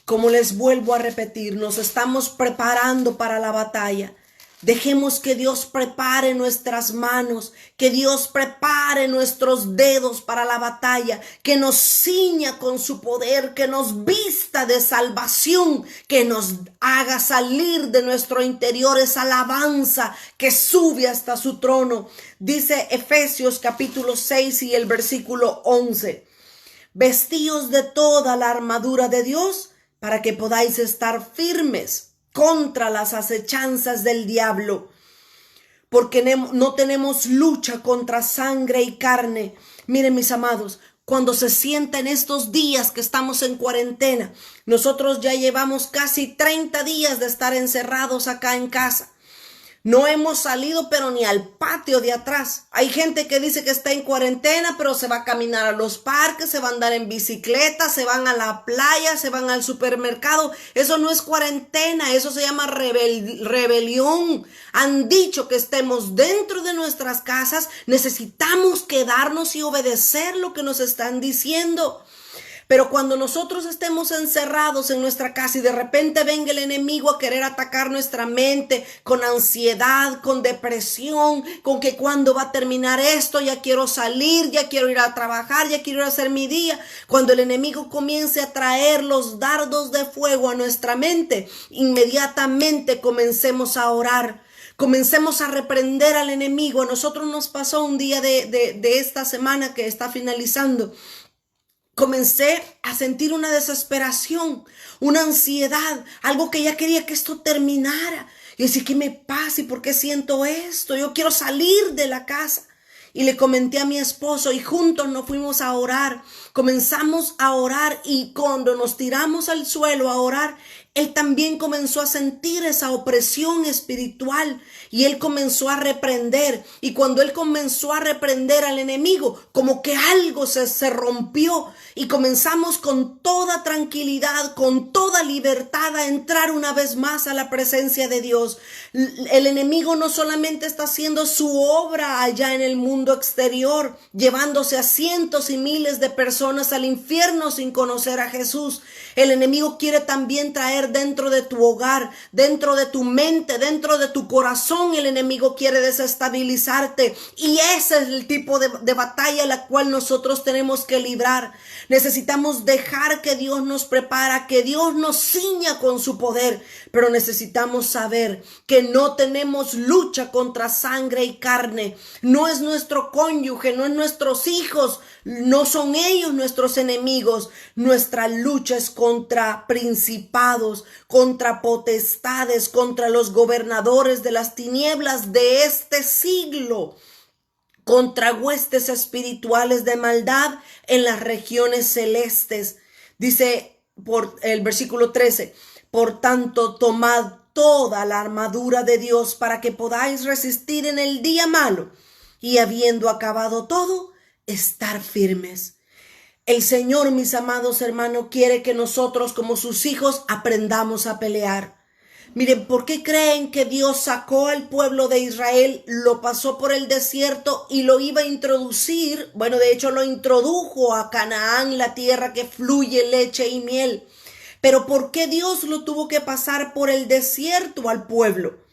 Como les vuelvo a repetir, nos estamos preparando para la batalla. Dejemos que Dios prepare nuestras manos, que Dios prepare nuestros dedos para la batalla, que nos ciña con su poder, que nos vista de salvación, que nos haga salir de nuestro interior esa alabanza que sube hasta su trono. Dice Efesios capítulo 6 y el versículo 11. Vestíos de toda la armadura de Dios para que podáis estar firmes contra las acechanzas del diablo, porque no tenemos lucha contra sangre y carne. Miren, mis amados, cuando se sienta en estos días que estamos en cuarentena, nosotros ya llevamos casi 30 días de estar encerrados acá en casa. No hemos salido, pero ni al patio de atrás. Hay gente que dice que está en cuarentena, pero se va a caminar a los parques, se va a andar en bicicleta, se van a la playa, se van al supermercado. Eso no es cuarentena, eso se llama rebelión. Han dicho que estemos dentro de nuestras casas, necesitamos quedarnos y obedecer lo que nos están diciendo. Pero cuando nosotros estemos encerrados en nuestra casa y de repente venga el enemigo a querer atacar nuestra mente con ansiedad, con depresión, con que cuándo va a terminar esto, ya quiero salir, ya quiero ir a trabajar, ya quiero ir a hacer mi día. Cuando el enemigo comience a traer los dardos de fuego a nuestra mente, inmediatamente comencemos a orar. Comencemos a reprender al enemigo. A nosotros nos pasó un día de esta semana que está finalizando. Comencé a sentir una desesperación, una ansiedad, algo que ya quería que esto terminara. Y decía, ¿qué me pasa? ¿Y por qué siento esto? Yo quiero salir de la casa. Y le comenté a mi esposo y juntos nos fuimos a orar. Comenzamos a orar y cuando nos tiramos al suelo a orar, él también comenzó a sentir esa opresión espiritual y él comenzó a reprender. Y cuando él comenzó a reprender al enemigo, como que algo se rompió y comenzamos con toda tranquilidad, con toda libertad a entrar una vez más a la presencia de Dios. El enemigo no solamente está haciendo su obra allá en el mundo exterior, llevándose a cientos y miles de personas al infierno sin conocer a Jesús. El enemigo quiere también traer dentro de tu hogar, dentro de tu mente, dentro de tu corazón. El enemigo quiere desestabilizarte y ese es el tipo de batalla la cual nosotros tenemos que librar. Necesitamos dejar que Dios nos prepara, que Dios nos ciña con su poder, pero necesitamos saber que no tenemos lucha contra sangre y carne. No es nuestro cónyuge, no es nuestros hijos, no son ellos nuestros enemigos. Nuestra lucha es contra principados, contra potestades, contra los gobernadores de las tinieblas de este siglo, contra huestes espirituales de maldad en las regiones celestes. Dice por el versículo 13, por tanto, tomad toda la armadura de Dios para que podáis resistir en el día malo y habiendo acabado todo, estar firmes. El Señor, mis amados hermanos, quiere que nosotros como sus hijos aprendamos a pelear. Miren, ¿por qué creen que Dios sacó al pueblo de Israel, lo pasó por el desierto y lo iba a introducir? Bueno, de hecho lo introdujo a Canaán, la tierra que fluye leche y miel. Pero ¿por qué Dios lo tuvo que pasar por el desierto al pueblo?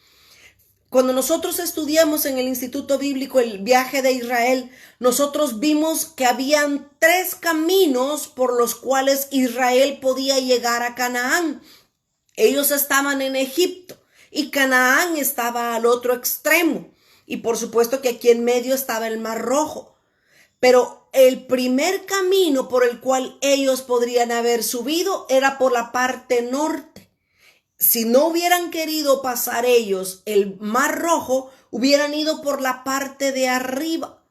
Cuando nosotros estudiamos en el Instituto Bíblico el viaje de Israel, nosotros vimos que habían 3 caminos por los cuales Israel podía llegar a Canaán. Ellos estaban en Egipto y Canaán estaba al otro extremo. Y por supuesto que aquí en medio estaba el Mar Rojo. Pero el primer camino por el cual ellos podrían haber subido era por la parte norte. Si no hubieran querido pasar ellos el Mar Rojo, hubieran ido por la parte de arriba,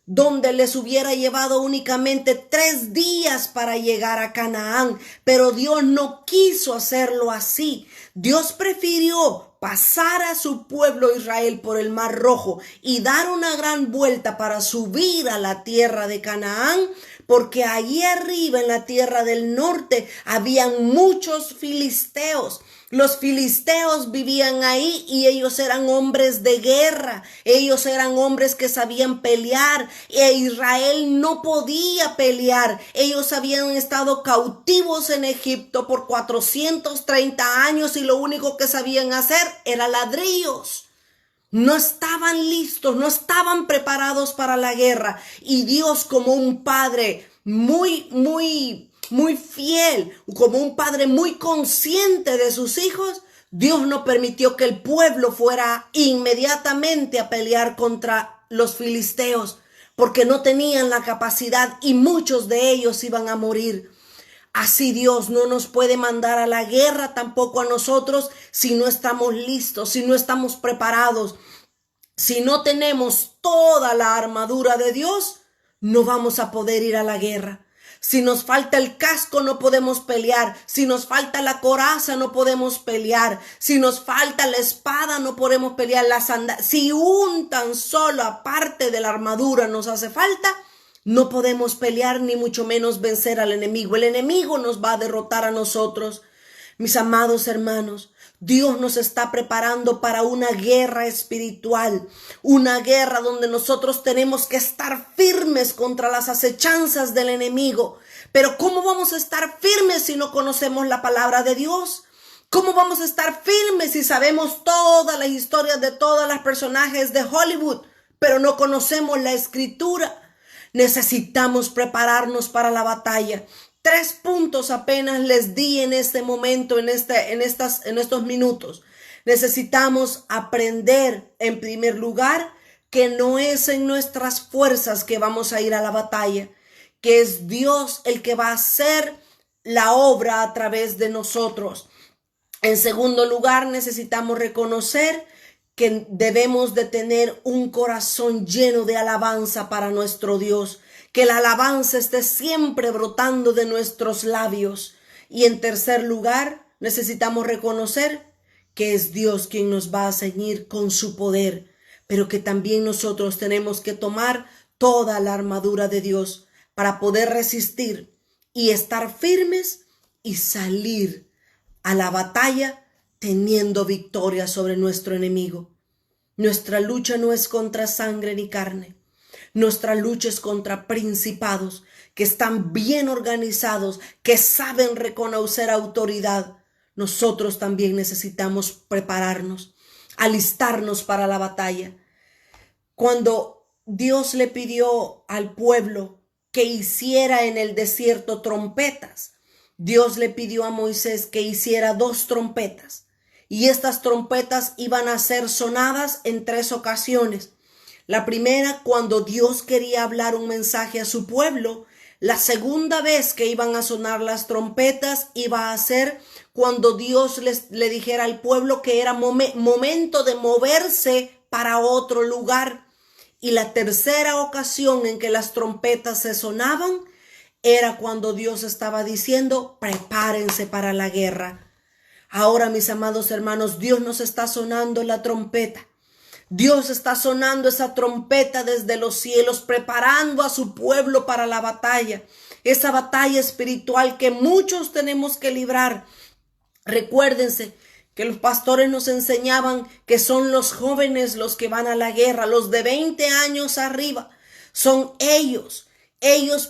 donde les hubiera llevado únicamente 3 días para llegar a Canaán. Pero Dios no quiso hacerlo así. Dios prefirió pasar a su pueblo Israel por el Mar Rojo y dar una gran vuelta para subir a la tierra de Canaán, porque allí arriba en la tierra del norte habían muchos filisteos. Los filisteos vivían ahí y ellos eran hombres de guerra. Ellos eran hombres que sabían pelear e Israel no podía pelear. Ellos habían estado cautivos en Egipto por 430 años y lo único que sabían hacer era ladrillos. No estaban listos, no estaban preparados para la guerra. Y Dios, como un padre muy fiel, como un padre muy consciente de sus hijos, Dios no permitió que el pueblo fuera inmediatamente a pelear contra los filisteos, porque no tenían la capacidad y muchos de ellos iban a morir. Así Dios no nos puede mandar a la guerra tampoco a nosotros si no estamos listos, si no estamos preparados. Si no tenemos toda la armadura de Dios, no vamos a poder ir a la guerra. Si nos falta el casco, no podemos pelear. Si nos falta la coraza, no podemos pelear. Si nos falta la espada, no podemos pelear. Si un tan solo aparte de la armadura nos hace falta, no podemos pelear ni mucho menos vencer al enemigo. El enemigo nos va a derrotar a nosotros. Mis amados hermanos, Dios nos está preparando para una guerra espiritual, una guerra donde nosotros tenemos que estar firmes contra las acechanzas del enemigo. Pero ¿cómo vamos a estar firmes si no conocemos la palabra de Dios? ¿Cómo vamos a estar firmes si sabemos todas las historias de todos los personajes de Hollywood, pero no conocemos la escritura? Necesitamos prepararnos para la batalla. 3 puntos apenas les di en este momento, en estos minutos. Necesitamos aprender, en primer lugar, que no es en nuestras fuerzas que vamos a ir a la batalla, que es Dios el que va a hacer la obra a través de nosotros. En segundo lugar, necesitamos reconocer que debemos de tener un corazón lleno de alabanza para nuestro Dios. Que la alabanza esté siempre brotando de nuestros labios. Y en tercer lugar, necesitamos reconocer que es Dios quien nos va a ceñir con su poder, pero que también nosotros tenemos que tomar toda la armadura de Dios para poder resistir y estar firmes y salir a la batalla teniendo victoria sobre nuestro enemigo. Nuestra lucha no es contra sangre ni carne. Nuestra lucha es contra principados que están bien organizados, que saben reconocer autoridad. Nosotros también necesitamos prepararnos, alistarnos para la batalla. Cuando Dios le pidió al pueblo que hiciera en el desierto trompetas, Dios le pidió a Moisés que hiciera 2 trompetas. Y estas trompetas iban a ser sonadas en 3 ocasiones. La primera, cuando Dios quería hablar un mensaje a su pueblo. La segunda vez que iban a sonar las trompetas iba a ser cuando Dios le dijera al pueblo que era momento de moverse para otro lugar. Y la tercera ocasión en que las trompetas se sonaban era cuando Dios estaba diciendo: prepárense para la guerra. Ahora, mis amados hermanos, Dios nos está sonando la trompeta. Dios está sonando esa trompeta desde los cielos, preparando a su pueblo para la batalla. Esa batalla espiritual que muchos tenemos que librar. Recuérdense que los pastores nos enseñaban que son los jóvenes los que van a la guerra, los de 20 años arriba. Son ellos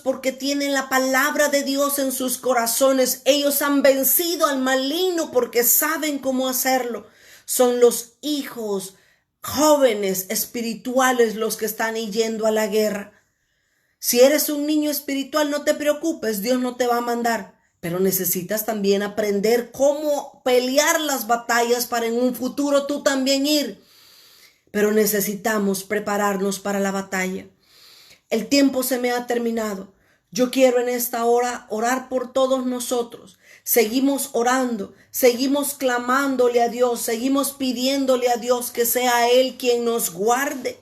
porque tienen la palabra de Dios en sus corazones. Ellos han vencido al maligno porque saben cómo hacerlo. Son los hijos jóvenes espirituales los que están yendo a la guerra. Si eres un niño espiritual, no te preocupes, Dios no te va a mandar, pero necesitas también aprender cómo pelear las batallas para en un futuro tú también ir. Pero necesitamos prepararnos para la batalla. El tiempo se me ha terminado. Yo quiero en esta hora orar por todos nosotros. Seguimos orando, seguimos clamándole a Dios, seguimos pidiéndole a Dios que sea Él quien nos guarde,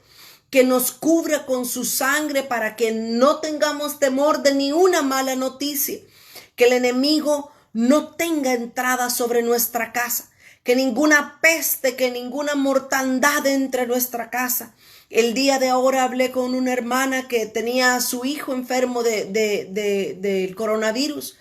que nos cubra con su sangre para que no tengamos temor de ni una mala noticia, que el enemigo no tenga entrada sobre nuestra casa, que ninguna peste, que ninguna mortandad entre en nuestra casa. El día de ahora hablé con una hermana que tenía a su hijo enfermo del coronavirus.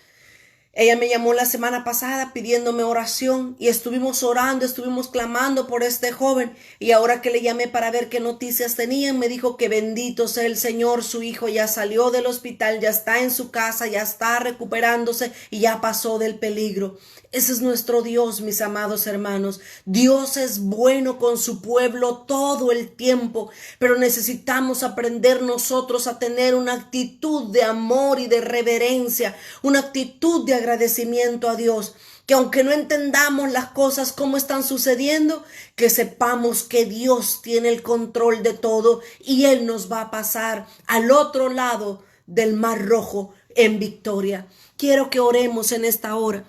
Ella me llamó la semana pasada pidiéndome oración y estuvimos orando, estuvimos clamando por este joven, y ahora que le llamé para ver qué noticias tenían, me dijo que bendito sea el Señor, su hijo ya salió del hospital, ya está en su casa, ya está recuperándose y ya pasó del peligro. Ese es nuestro Dios, mis amados hermanos. Dios es bueno con su pueblo todo el tiempo, pero necesitamos aprender nosotros a tener una actitud de amor y de reverencia, una actitud de agradecimiento a Dios, que aunque no entendamos las cosas como están sucediendo, que sepamos que Dios tiene el control de todo y Él nos va a pasar al otro lado del Mar Rojo en victoria. Quiero que oremos en esta hora.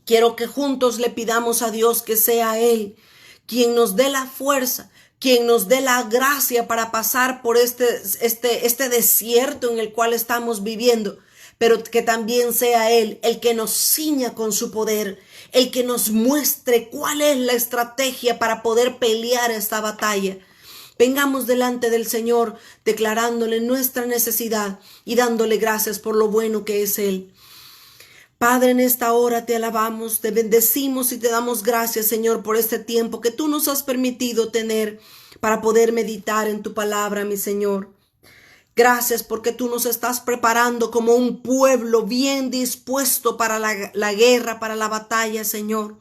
Quiero que juntos le pidamos a Dios que sea Él quien nos dé la fuerza, quien nos dé la gracia para pasar por este desierto en el cual estamos viviendo, pero que también sea Él el que nos ciña con su poder, el que nos muestre cuál es la estrategia para poder pelear esta batalla. Vengamos delante del Señor declarándole nuestra necesidad y dándole gracias por lo bueno que es Él. Padre, en esta hora te alabamos, te bendecimos y te damos gracias, Señor, por este tiempo que tú nos has permitido tener para poder meditar en tu palabra, mi Señor. Gracias porque tú nos estás preparando como un pueblo bien dispuesto para la guerra, para la batalla, Señor.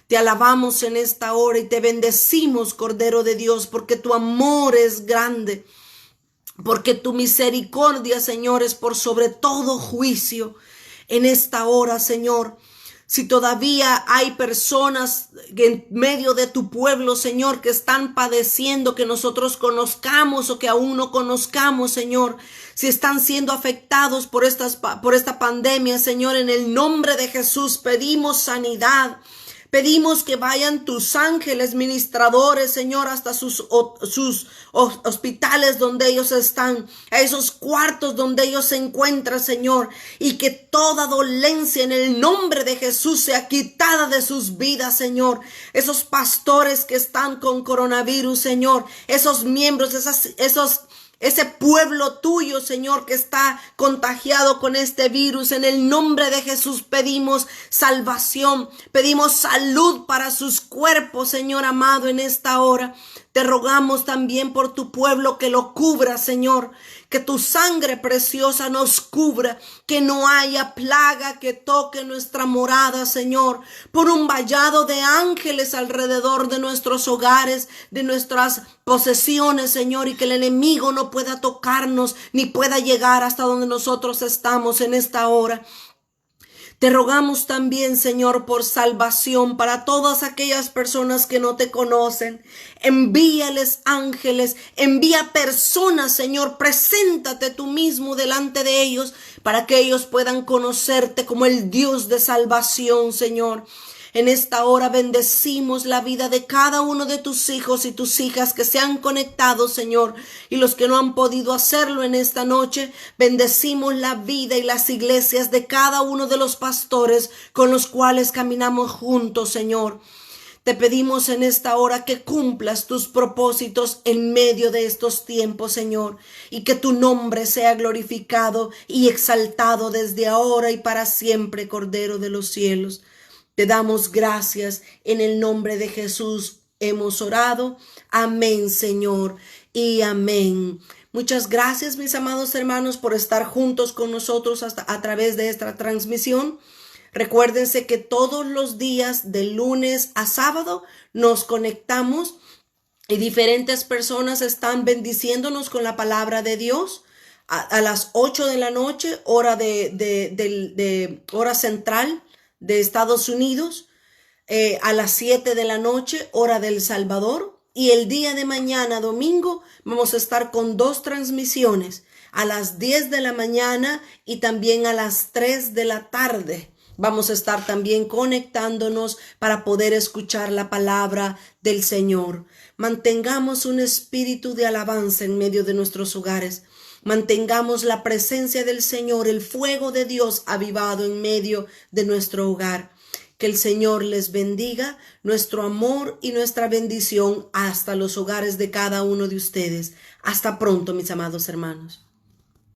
Te alabamos en esta hora y te bendecimos, Cordero de Dios, porque tu amor es grande, porque tu misericordia, Señor, es por sobre todo juicio. En esta hora, Señor, si todavía hay personas en medio de tu pueblo, Señor, que están padeciendo, que nosotros conozcamos o que aún no conozcamos, Señor, si están siendo afectados por esta pandemia, Señor, en el nombre de Jesús pedimos sanidad. Pedimos que vayan tus ángeles ministradores, Señor, hasta sus hospitales donde ellos están, a esos cuartos donde ellos se encuentran, Señor, y que toda dolencia en el nombre de Jesús sea quitada de sus vidas, Señor. Esos pastores que están con coronavirus, Señor, esos miembros, ese pueblo tuyo, Señor, que está contagiado con este virus, en el nombre de Jesús pedimos salvación, pedimos salud para sus cuerpos, Señor amado, en esta hora. Te rogamos también por tu pueblo que lo cubra, Señor, que tu sangre preciosa nos cubra, que no haya plaga que toque nuestra morada, Señor, por un vallado de ángeles alrededor de nuestros hogares, de nuestras posesiones, Señor, y que el enemigo no pueda tocarnos ni pueda llegar hasta donde nosotros estamos en esta hora. Te rogamos también, Señor, por salvación para todas aquellas personas que no te conocen. Envíales ángeles, envía personas, Señor, preséntate tú mismo delante de ellos para que ellos puedan conocerte como el Dios de salvación, Señor. En esta hora bendecimos la vida de cada uno de tus hijos y tus hijas que se han conectado, Señor, y los que no han podido hacerlo en esta noche. Bendecimos la vida y las iglesias de cada uno de los pastores con los cuales caminamos juntos, Señor. Te pedimos en esta hora que cumplas tus propósitos en medio de estos tiempos, Señor, y que tu nombre sea glorificado y exaltado desde ahora y para siempre, Cordero de los cielos. Te damos gracias, en el nombre de Jesús hemos orado. Amén, Señor, y amén. Muchas gracias, mis amados hermanos, por estar juntos con nosotros a través de esta transmisión. Recuérdense que todos los días, de lunes a sábado, nos conectamos y diferentes personas están bendiciéndonos con la palabra de Dios. A las 8 de la noche, hora hora central de Estados Unidos, a las 7 de la noche, hora del Salvador, y el día de mañana, domingo, vamos a estar con 2 transmisiones, a las 10 de la mañana y también a las 3 de la tarde. Vamos a estar también conectándonos para poder escuchar la palabra del Señor. Mantengamos un espíritu de alabanza en medio de nuestros hogares. Mantengamos la presencia del Señor, el fuego de Dios avivado en medio de nuestro hogar. Que el Señor les bendiga, nuestro amor y nuestra bendición hasta los hogares de cada uno de ustedes. Hasta pronto, mis amados hermanos.